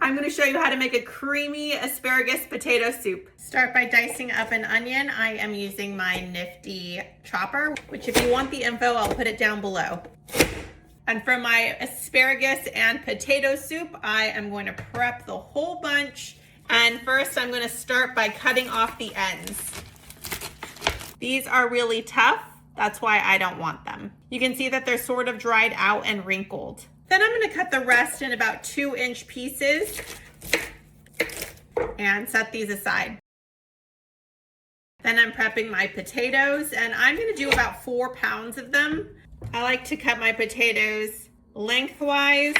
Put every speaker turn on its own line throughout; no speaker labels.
I'm gonna show you how to make a creamy asparagus potato soup. Start by dicing up an onion. I am using my nifty chopper, which if you want the info, I'll put it down below. And for my asparagus and potato soup, I am going to prep the whole bunch. And first I'm gonna start by cutting off the ends. These are really tough. That's why I don't want them. You can see that they're sort of dried out and wrinkled. Then I'm gonna cut the rest in about 2-inch pieces and set these aside. Then I'm prepping my potatoes, and I'm gonna do about 4 pounds of them. I like to cut my potatoes lengthwise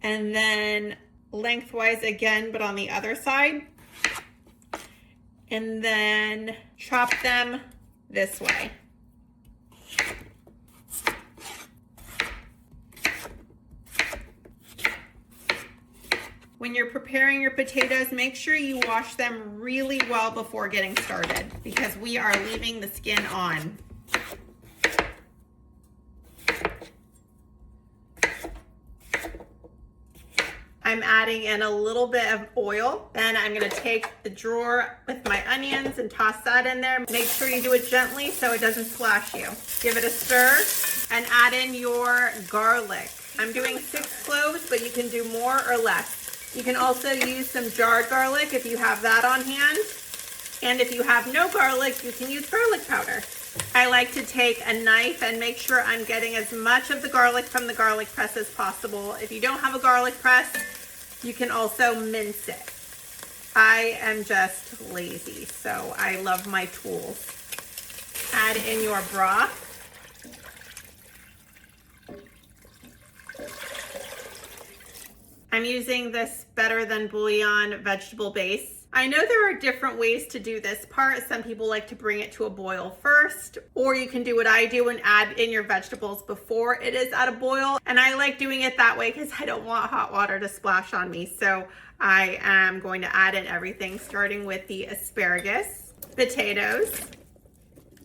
and then lengthwise again, but on the other side. And then chop them this way. When you're preparing your potatoes, make sure you wash them really well before getting started because we are leaving the skin on. I'm adding in a little bit of oil. Then I'm gonna take the drawer with my onions and toss that in there. Make sure you do it gently so it doesn't splash you. Give it a stir and add in your garlic. I'm doing 6 cloves, but you can do more or less. You can also use some jarred garlic if you have that on hand. And if you have no garlic, you can use garlic powder. I like to take a knife and make sure I'm getting as much of the garlic from the garlic press as possible. If you don't have a garlic press, you can also mince it. I am just lazy, so I love my tools. Add in your broth. I'm using this Better Than Bouillon vegetable base. I know there are different ways to do this part. Some people like to bring it to a boil first, or you can do what I do and add in your vegetables before it is at a boil. And I like doing it that way because I don't want hot water to splash on me. So I am going to add in everything, starting with the asparagus, potatoes,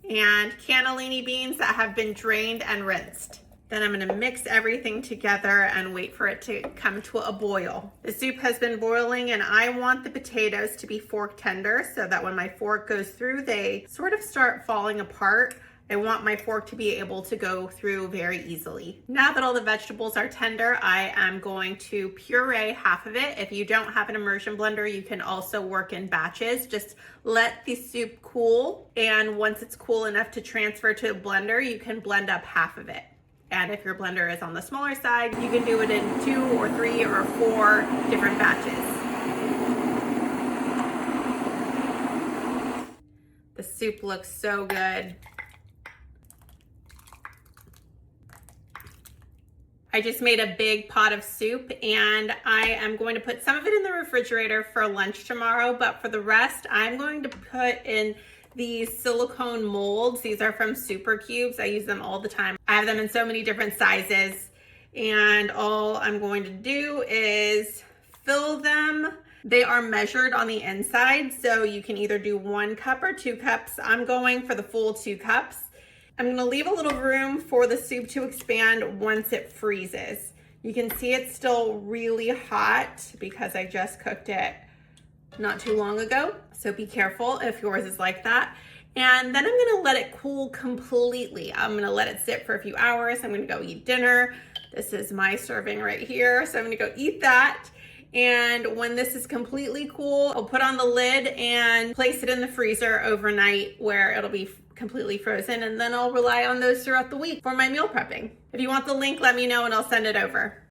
and cannellini beans that have been drained and rinsed. Then I'm gonna mix everything together and wait for it to come to a boil. The soup has been boiling and I want the potatoes to be fork tender so that when my fork goes through, they sort of start falling apart. I want my fork to be able to go through very easily. Now that all the vegetables are tender, I am going to puree half of it. If you don't have an immersion blender, you can also work in batches. Just let the soup cool, and once it's cool enough to transfer to a blender, you can blend up half of it. And if your blender is on the smaller side, you can do it in 2 or 3 or 4 different batches. The soup looks so good. I just made a big pot of soup and I am going to put some of it in the refrigerator for lunch tomorrow, but for the rest, I'm going to put in these silicone molds. These are from Super Cubes. I use them all the time. I have them in so many different sizes, and all I'm going to do is fill them. They are measured on the inside, so you can either do 1 cup or 2 cups. I'm going for the full 2 cups. I'm gonna leave a little room for the soup to expand once it freezes. You can see it's still really hot because I just cooked it not too long ago. So be careful if yours is like that. And then I'm gonna let it cool completely. I'm gonna let it sit for a few hours. I'm gonna go eat dinner. This is my serving right here. So I'm gonna go eat that. And when this is completely cool, I'll put on the lid and place it in the freezer overnight where it'll be completely frozen. And then I'll rely on those throughout the week for my meal prepping. If you want the link, let me know and I'll send it over.